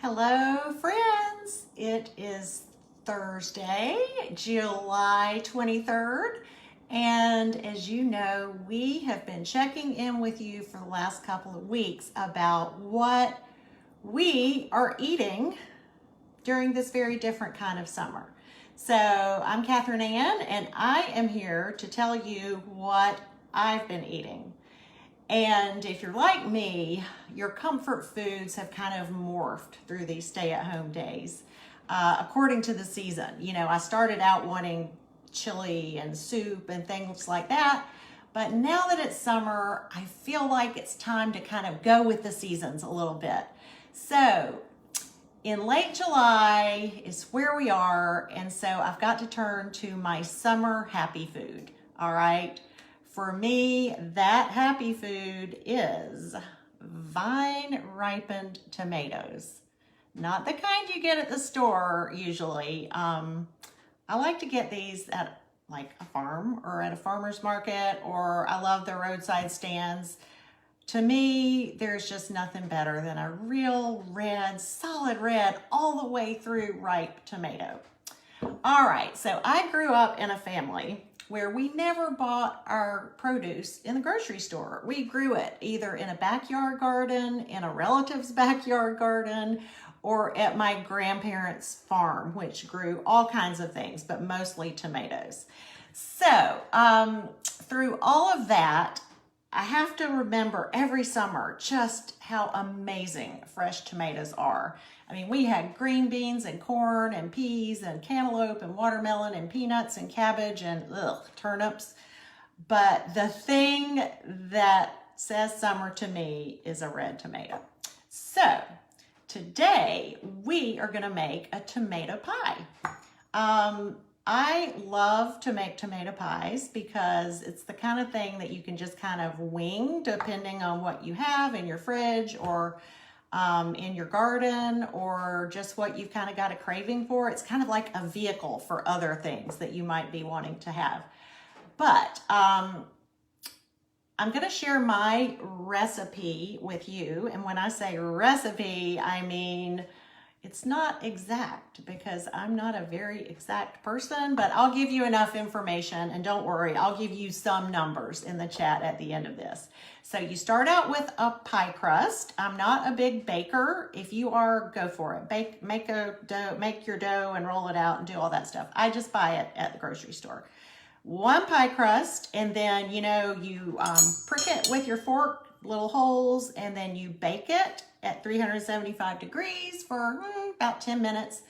Hello, friends. It is Thursday, July 23rd. And as you know, we have been checking in with you for the last couple of weeks about what we are eating during this very different kind of summer. So I'm Catherine Ann, and I am here to tell you what I've been eating. And if you're like me, your comfort foods have kind of morphed through these stay-at-home days, according to the season. You know, I started out wanting chili and soup and things like that, but now that it's summer, I feel like it's time to kind of go with the seasons a little bit. So in late July is where we are, and so I've got to turn to my summer happy food, all right? For me, that happy food is vine-ripened tomatoes. Not the kind you get at the store usually. I like to get these at like a farm or at a farmer's market, or I love the roadside stands. To me, there's just nothing better than a real red, solid red, all the way through ripe tomato. All right, so I grew up in a family where we never bought our produce in the grocery store. We grew it either in a backyard garden, in a relative's backyard garden, or at my grandparents' farm, which grew all kinds of things, but mostly tomatoes. So through all of that, I have to remember every summer just how amazing fresh tomatoes are. I mean, we had green beans and corn and peas and cantaloupe and watermelon and peanuts and cabbage and turnips. But the thing that says summer to me is a red tomato. So today we are going to make a tomato pie. I love to make tomato pies because it's the kind of thing that you can just kind of wing depending on what you have in your fridge or in your garden, or just what you've kind of got a craving for. It's kind of like a vehicle for other things that you might be wanting to have. But I'm going to share my recipe with you. And when I say recipe, I mean it's not exact because I'm not a very exact person, but I'll give you enough information, and don't worry, I'll give you some numbers in the chat at the end of this. So you start out with a pie crust. I'm not a big baker. If you are, go for it. Make your dough and roll it out and do all that stuff. I just buy it at the grocery store. One pie crust, and then you prick it with your fork, little holes, and then you bake it at 375 degrees for about 10 minutes.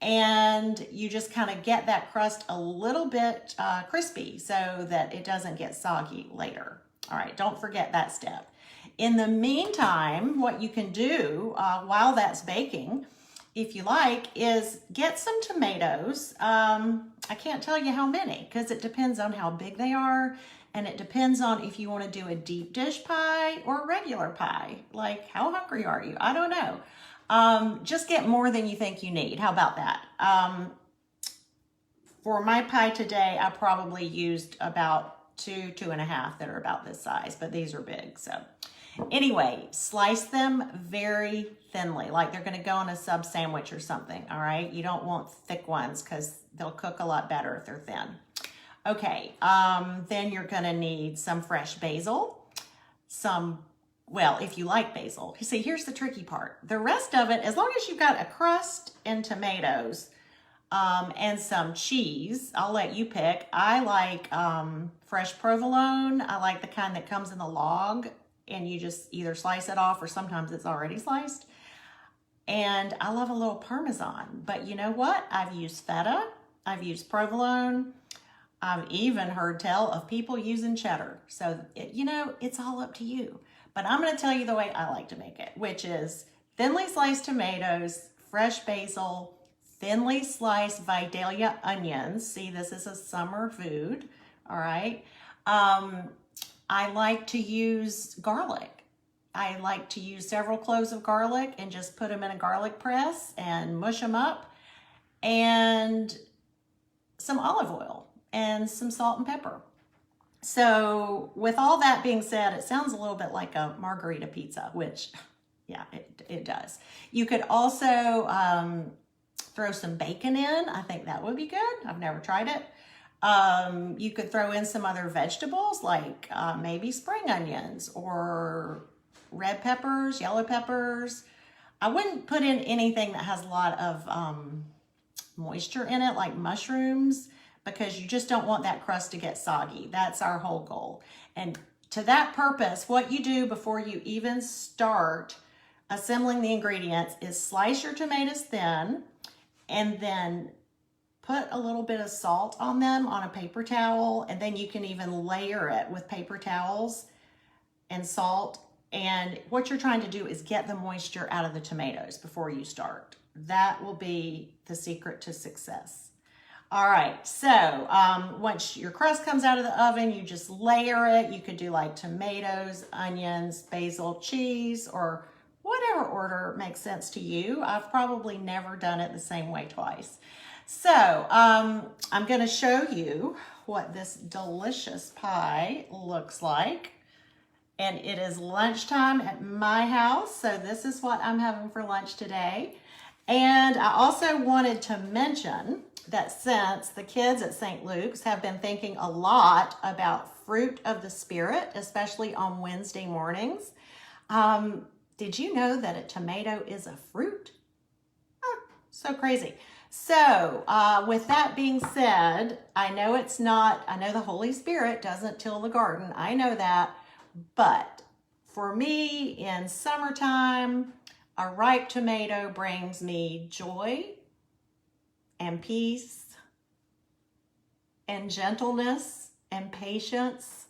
And you just kind of get that crust a little bit crispy so that it doesn't get soggy later. All right, don't forget that step. In the meantime, what you can do while that's baking, if you like, is get some tomatoes. I can't tell you how many because it depends on how big they are. And it depends on if you want to do a deep dish pie or a regular pie. Like, how hungry are you? I don't know. Just get more than you think you need. How about that? For my pie today, I probably used about two and a half that are about this size, but these are big. So anyway, slice them very thinly, like they're going to go on a sub sandwich or something. All right. You don't want thick ones because they'll cook a lot better if they're thin. Okay, then you're gonna need some fresh basil, if you like basil. See, here's the tricky part. The rest of it, as long as you've got a crust and tomatoes and some cheese, I'll let you pick. I like fresh provolone. I like the kind that comes in the log and you just either slice it off or sometimes it's already sliced. And I love a little Parmesan, but you know what? I've used feta, I've used provolone. I've even heard tell of people using cheddar. So, it's all up to you. But I'm going to tell you the way I like to make it, which is thinly sliced tomatoes, fresh basil, thinly sliced Vidalia onions. See, this is a summer food, all right? I like to use garlic. I like to use several cloves of garlic and just put them in a garlic press and mush them up. And some olive oil and some salt and pepper. So with all that being said, it sounds a little bit like a margarita pizza, which Yeah, it does. You could also throw some bacon in. I think that would be good. I've never tried it. You could throw in some other vegetables like maybe spring onions or red peppers, yellow peppers. I wouldn't put in anything that has a lot of moisture in it, like mushrooms, because you just don't want that crust to get soggy. That's our whole goal. And to that purpose, what you do before you even start assembling the ingredients is slice your tomatoes thin and then put a little bit of salt on them on a paper towel, and then you can even layer it with paper towels and salt. And what you're trying to do is get the moisture out of the tomatoes before you start. That will be the secret to success. All right, so once your crust comes out of the oven, you just layer it. You could do like tomatoes, onions, basil, cheese, or whatever order makes sense to you. I've probably never done it the same way twice. So I'm gonna show you what this delicious pie looks like. And it is lunchtime at my house, so this is what I'm having for lunch today. And I also wanted to mention that since the kids at St. Luke's have been thinking a lot about fruit of the Spirit, especially on Wednesday mornings, did you know that a tomato is a fruit? So crazy. So with that being said, I know the Holy Spirit doesn't till the garden. I know that. But for me, in summertime, a ripe tomato brings me joy and peace and gentleness and patience.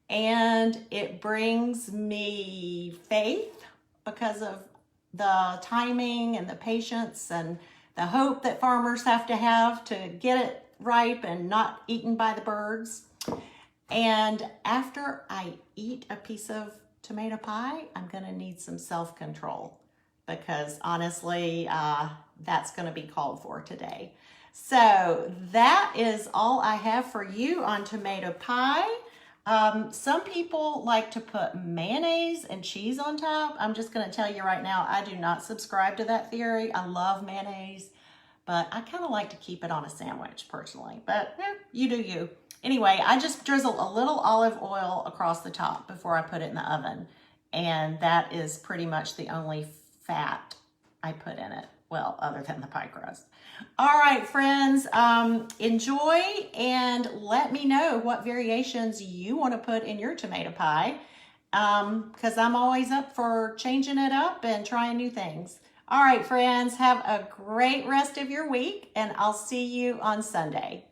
And it brings me faith because of the timing and the patience and the hope that farmers have to get it ripe and not eaten by the birds. And after I eat a piece of tomato pie, I'm gonna need some self-control because honestly, that's gonna be called for today. So that is all I have for you on tomato pie. Some people like to put mayonnaise and cheese on top. I'm just gonna tell you right now, I do not subscribe to that theory. I love mayonnaise, but I kind of like to keep it on a sandwich personally, but you do you. Anyway, I just drizzle a little olive oil across the top before I put it in the oven. And that is pretty much the only fat I put in it. Well, other than the pie crust. All right, friends, enjoy and let me know what variations you want to put in your tomato pie because I'm always up for changing it up and trying new things. All right, friends, have a great rest of your week and I'll see you on Sunday.